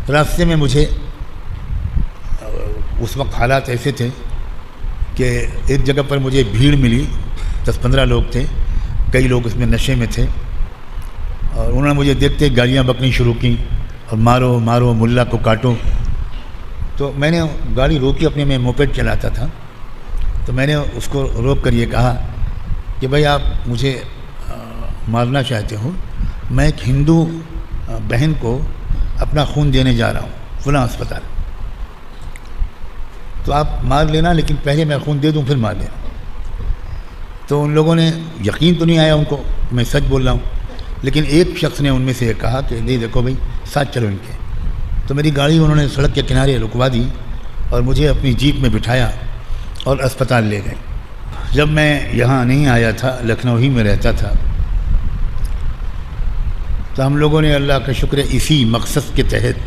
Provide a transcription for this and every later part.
راستے میں مجھے اس وقت حالات ایسے تھے کہ ایک جگہ پر مجھے بھیڑ ملی، 10-15 لوگ تھے، کئی لوگ اس میں نشے میں تھے، اور انہوں نے مجھے دیکھتے گالیاں بکنی شروع کی اور مارو مارو ملا کو کاٹو۔ تو میں نے گاڑی روکی، اپنے میں موپیڈ چلاتا تھا، تو میں نے اس کو روک کر یہ کہا کہ بھائی آپ مجھے مارنا چاہتے ہو، میں ایک ہندو بہن کو اپنا خون دینے جا رہا ہوں فلاں اسپتال، تو آپ مار لینا، لیکن پہلے میں خون دے دوں پھر مار لینا۔ تو ان لوگوں نے یقین تو نہیں آیا ان کو میں سچ بول رہا ہوں، لیکن ایک شخص نے ان میں سے یہ کہا کہ نہیں دیکھو بھائی ساتھ چلو ان کے۔ تو میری گاڑی انہوں نے سڑک کے کنارے رکوا دی اور مجھے اپنی جیپ میں بٹھایا اور اسپتال لے گئے۔ جب میں یہاں نہیں آیا تھا، لکھنؤ ہی میں رہتا تھا، تو ہم لوگوں نے اللہ کا شکر اسی مقصد کے تحت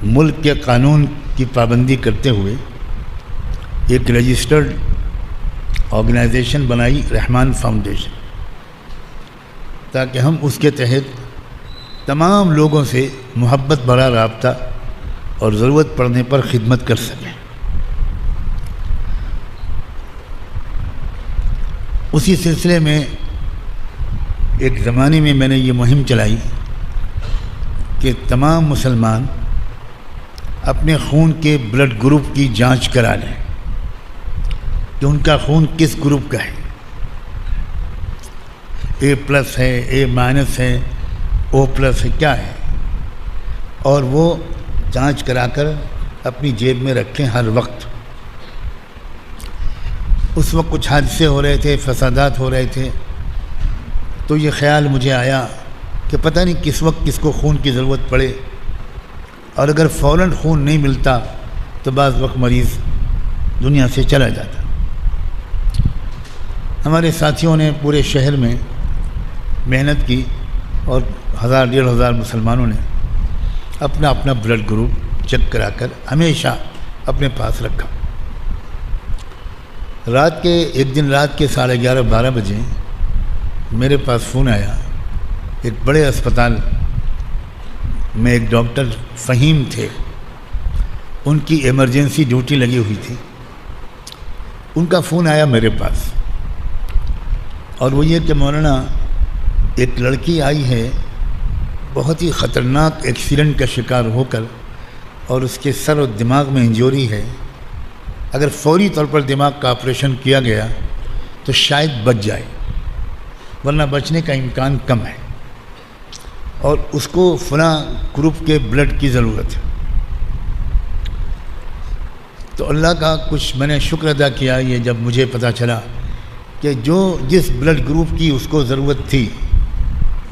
ملک کے قانون کی پابندی کرتے ہوئے ایک رجسٹرڈ آرگنائزیشن بنائی، رحمان فاؤنڈیشن، تاکہ ہم اس کے تحت تمام لوگوں سے محبت بھرا رابطہ اور ضرورت پڑنے پر خدمت کر سکیں۔ اسی سلسلے میں ایک زمانے میں نے یہ مہم چلائی کہ تمام مسلمان اپنے خون کے بلڈ گروپ کی جانچ کرا لیں کہ ان کا خون کس گروپ کا ہے، A+ ہے، A- ہے، O+ ہے، کیا ہے، اور وہ جانچ کرا کر اپنی جیب میں رکھیں ہر وقت۔ اس وقت کچھ حادثے ہو رہے تھے، فسادات ہو رہے تھے، تو یہ خیال مجھے آیا کہ پتہ نہیں کس وقت کس کو خون کی ضرورت پڑے، اور اگر فوراً خون نہیں ملتا تو بعض وقت مریض دنیا سے چلا جاتا۔ ہمارے ساتھیوں نے پورے شہر میں محنت کی اور 1000-1500 مسلمانوں نے اپنا اپنا بلڈ گروپ چیک کرا کر ہمیشہ اپنے پاس رکھا۔ ایک دن رات کے 11:30-12 بجے میرے پاس فون آیا، ایک بڑے اسپتال میں ایک ڈاکٹر فہیم تھے، ان کی ایمرجنسی ڈیوٹی لگی ہوئی تھی، ان کا فون آیا میرے پاس، اور وہ یہ کہ مولانا ایک لڑکی آئی ہے بہت ہی خطرناک ایکسیڈنٹ کا شکار ہو کر، اور اس کے سر و دماغ میں انجوری ہے، اگر فوری طور پر دماغ کا آپریشن کیا گیا تو شاید بچ جائے، ورنہ بچنے کا امکان کم ہے، اور اس کو فلاں گروپ کے بلڈ کی ضرورت ہے۔ تو اللہ کا کچھ میں نے شکر ادا کیا یہ جب مجھے پتہ چلا کہ جس بلڈ گروپ کی اس کو ضرورت تھی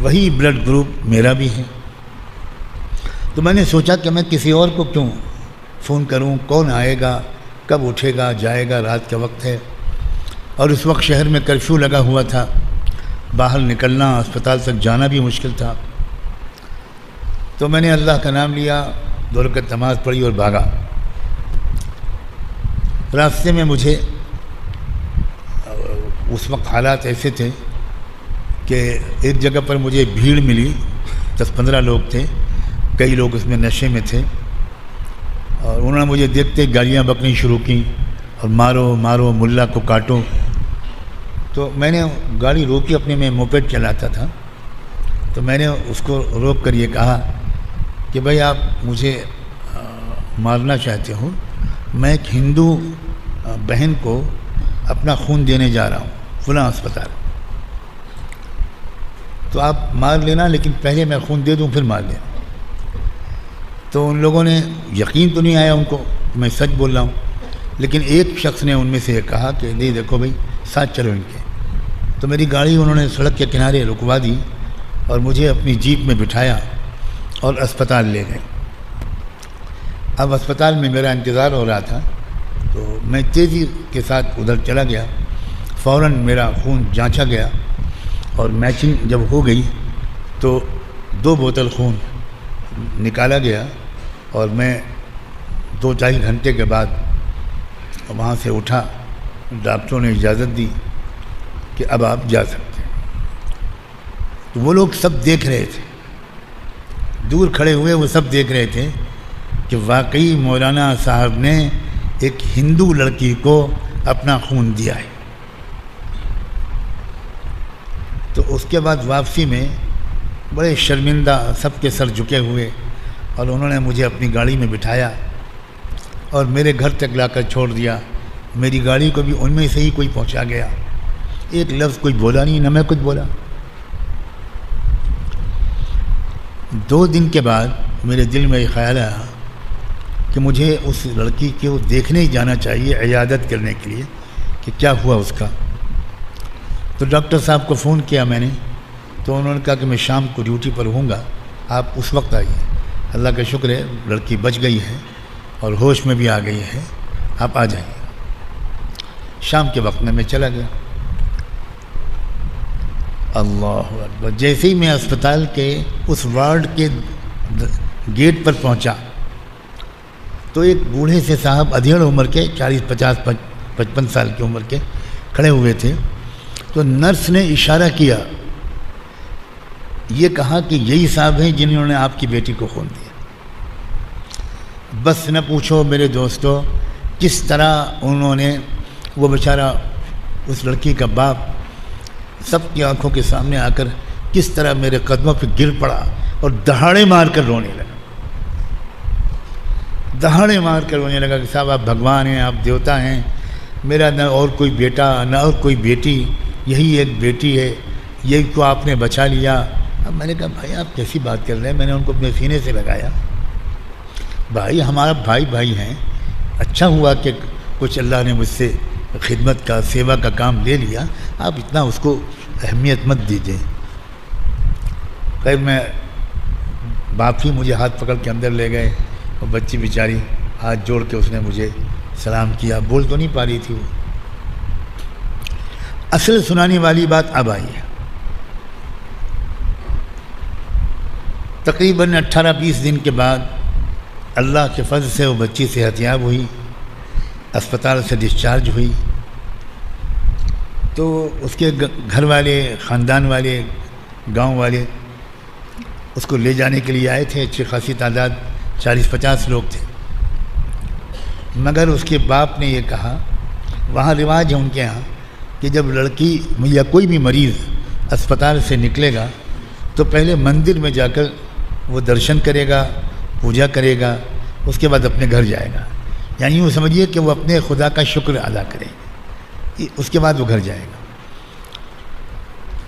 وہی بلڈ گروپ میرا بھی ہے۔ تو میں نے سوچا کہ میں کسی اور کو کیوں فون کروں، کون آئے گا، کب اٹھے گا جائے گا، رات کا وقت ہے، اور اس وقت شہر میں کرفیو لگا ہوا تھا، باہر نکلنا، اسپتال تک جانا بھی مشکل تھا۔ تو میں نے اللہ کا نام لیا، 2 رکعت نماز پڑھی اور بھاگا۔ راستے میں مجھے اس وقت حالات ایسے تھے کہ ایک جگہ پر مجھے بھیڑ ملی، 10-15 لوگ تھے، کئی لوگ اس میں نشے میں تھے، اور انہوں نے مجھے دیکھتے گالیاں بکنی شروع کی اور مارو مارو ملا کو کاٹو۔ تو میں نے گاڑی روکی، اپنے میں موپیڈ چلاتا تھا، تو میں نے اس کو روک کر یہ کہا کہ بھائی آپ مجھے مارنا چاہتے ہو، میں ایک ہندو بہن کو اپنا خون دینے جا رہا ہوں فلاں اسپتال، تو آپ مار لینا، لیکن پہلے میں خون دے دوں پھر مار لینا۔ تو ان لوگوں نے یقین تو نہیں آیا ان کو میں سچ بول رہا ہوں، لیکن ایک شخص نے ان میں سے یہ کہا کہ نہیں دیکھو بھائی ساتھ چلو ان کے۔ تو میری گاڑی انہوں نے سڑک کے کنارے رکوا دی اور مجھے اپنی جیپ میں بٹھایا اور اسپتال لے گئے۔ اب اسپتال میں میرا انتظار ہو رہا تھا، تو میں تیزی کے ساتھ ادھر چلا گیا، فوراً میرا خون جانچا گیا، اور میچنگ جب ہو گئی تو 2 بوتل خون نکالا گیا، اور میں 2-4 گھنٹے کے بعد وہاں سے اٹھا، ڈاکٹروں نے اجازت دی کہ اب آپ جا سکتے ہیں۔ تو وہ لوگ سب دیکھ رہے تھے، دور کھڑے ہوئے وہ سب دیکھ رہے تھے کہ واقعی مولانا صاحب نے ایک ہندو لڑکی کو اپنا خون دیا ہے۔ تو اس کے بعد واپسی میں بڑے شرمندہ سب کے سر جھکے ہوئے، اور انہوں نے مجھے اپنی گاڑی میں بٹھایا اور میرے گھر تک لا کر چھوڑ دیا۔ میری گاڑی کو بھی ان میں سے ہی کوئی پہنچا گیا، ایک لفظ کوئی بولا نہیں، نہ میں کچھ بولا۔ 2 دن کے بعد میرے دل میں یہ خیال آیا کہ مجھے اس لڑکی کو دیکھنے ہی جانا چاہیے، عیادت کرنے کے لیے کہ کیا ہوا اس کا۔ تو ڈاکٹر صاحب کو فون کیا میں نے، تو انہوں نے کہا کہ میں شام کو ڈیوٹی پر ہوں گا، آپ اس وقت آئیے۔ اللہ کا شکر ہے لڑکی بچ گئی ہے اور ہوش میں بھی آ گئی ہے، آپ آ جائیے۔ شام کے وقت میں چلا گیا۔ اللہ اکبر، جیسے ہی میں اسپتال کے اس وارڈ کے گیٹ پر پہنچا تو ایک بوڑھے سے صاحب ادھیڑ عمر کے 40 50 55 سال کی عمر کے کھڑے ہوئے تھے۔ تو نرس نے اشارہ کیا، یہ کہا کہ یہی صاحب ہیں جنہوں نے آپ کی بیٹی کو خون دیا۔ بس نہ پوچھو میرے دوستو کس طرح انہوں نے، وہ بیچارہ اس لڑکی کا باپ سب کی آنکھوں کے سامنے آ کر کس طرح میرے قدموں پہ گر پڑا اور دہاڑے مار کر رونے لگا، دہاڑے مار کر رونے لگا کہ صاحب آپ بھگوان ہیں، آپ دیوتا ہیں، میرا نہ اور کوئی بیٹا نہ اور کوئی بیٹی، یہی ایک بیٹی ہے، یہی کو آپ نے بچا لیا۔ اب میں نے کہا بھائی آپ کیسی بات کر رہے ہیں؟ میں نے ان کو اپنے سینے سے لگایا، بھائی ہمارا بھائی ہیں، اچھا ہوا کہ کچھ اللہ نے مجھ سے خدمت کا سیوا کا کام لے لیا، آپ اتنا اس کو اہمیت مت دیجیے۔ خیر میں باپ ہی مجھے ہاتھ پکڑ کے اندر لے گئے، اور بچی بیچاری ہاتھ جوڑ کے اس نے مجھے سلام کیا، بول تو نہیں پا رہی تھی وہ۔ اصل سنانے والی بات اب آئی ہے۔ تقریباً 18-20 دن کے بعد اللہ کے فضل سے وہ بچی صحت یاب ہوئی، اسپتال سے ڈسچارج ہوئی۔ تو اس کے گھر والے، خاندان والے، گاؤں والے اس کو لے جانے کے لیے آئے تھے، اچھی خاصی تعداد 40-50 لوگ تھے، مگر اس کے باپ نے یہ کہا، وہاں رواج ہے ان کے ہاں کہ جب لڑکی یا کوئی بھی مریض اسپتال سے نکلے گا تو پہلے مندر میں جا کر وہ درشن کرے گا، پوجا کرے گا، اس کے بعد اپنے گھر جائے گا، یعنی وہ سمجھیے کہ وہ اپنے خدا کا شکر ادا کرے، اس کے بعد وہ گھر جائے گا۔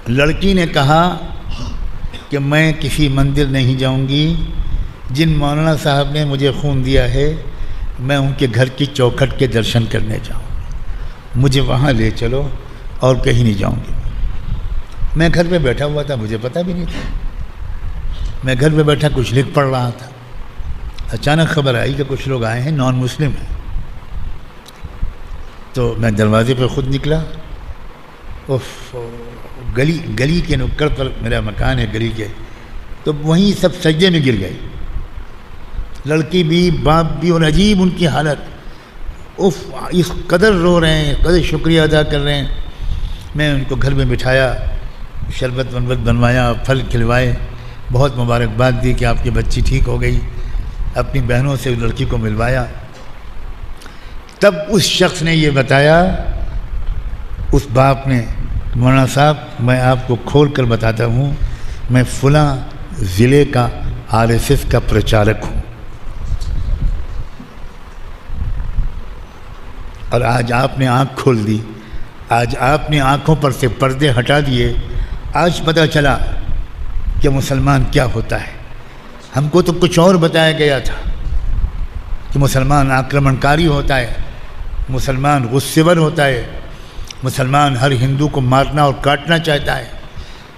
لڑکی نے کہا کہ میں کسی مندر نہیں جاؤں گی، جن مولانا صاحب نے مجھے خون دیا ہے میں ان کے گھر کی چوکھٹ کے درشن کرنے جاؤں، مجھے وہاں لے چلو اور کہیں نہیں جاؤں گی۔ میں گھر پہ بیٹھا ہوا تھا، مجھے پتہ بھی نہیں تھا، میں گھر پہ بیٹھا کچھ لکھ پڑھ رہا تھا، اچانک خبر آئی کہ کچھ لوگ آئے ہیں، نان مسلم ہیں۔ تو میں دروازے پہ خود نکلا، گلی کے نکڑ پر میرا مکان ہے گلی کے، تو وہیں سب سجدے میں گر گئے، لڑکی بھی باپ بھی، اور عجیب ان کی حالت، اس قدر رو رہے ہیں، قدر شکریہ ادا کر رہے ہیں۔ میں ان کو گھر میں بٹھایا، شربت بنوایا، پھل کھلوائے، بہت مبارکباد دی کہ آپ کی بچی ٹھیک ہو گئی، اپنی بہنوں سے لڑکی کو ملوایا۔ تب اس شخص نے یہ بتایا، اس باپ نے، مولانا صاحب میں آپ کو کھول کر بتاتا ہوں، میں فلاں ضلع کا RSS کا پرچارک ہوں، اور آج آپ نے آنکھ کھول دی، آج آپ نے آنکھوں پر سے پردے ہٹا دیے، آج پتہ چلا کہ مسلمان کیا ہوتا ہے۔ ہم کو تو کچھ اور بتایا گیا تھا کہ مسلمان آکرمنکاری ہوتا ہے، مسلمان غصےور ہوتا ہے، مسلمان ہر ہندو کو مارنا اور کاٹنا چاہتا ہے،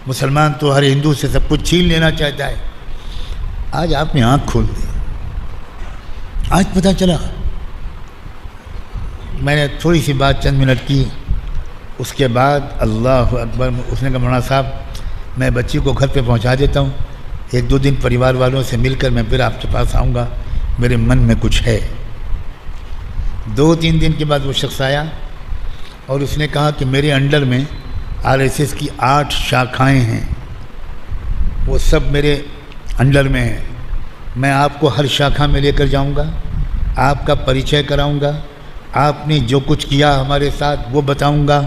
مسلمان تو ہر ہندو سے سب کچھ چھین لینا چاہتا ہے۔ آج آپ نے آنکھ کھول دی، آج پتہ چلا۔ میں نے تھوڑی سی بات چند منٹ کی، اس کے بعد اللہ اکبر، اس نے کہا مولانا صاحب میں بچی کو گھر پہ پہنچا دیتا ہوں، 1-2 دن پریوار والوں سے مل کر میں پھر آپ کے پاس آؤں گا، میرے من میں کچھ ہے۔ 2-3 دن کے بعد وہ شخص آیا اور اس نے کہا کہ میرے انڈر میں RSS کی 8 شاخائیں ہیں، وہ سب میرے انڈر میں ہیں، میں آپ کو ہر شاخہ میں لے کر جاؤں گا، آپ کا پریچے کراؤں گا، آپ نے جو کچھ کیا ہمارے ساتھ وہ بتاؤں گا،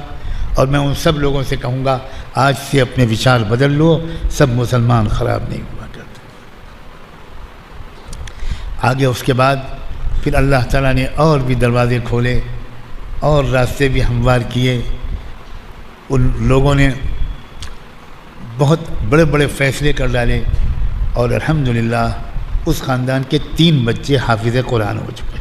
اور میں ان سب لوگوں سے کہوں گا آج سے اپنے وچار بدل لو، سب مسلمان خراب نہیں ہوا کرتے۔ آگے اس کے بعد پھر اللہ تعالیٰ نے اور بھی دروازے کھولے اور راستے بھی ہموار کیے، ان لوگوں نے بہت بڑے بڑے فیصلے کر ڈالے، اور الحمدللہ اس خاندان کے 3 بچے حافظ قرآن ہو چکے۔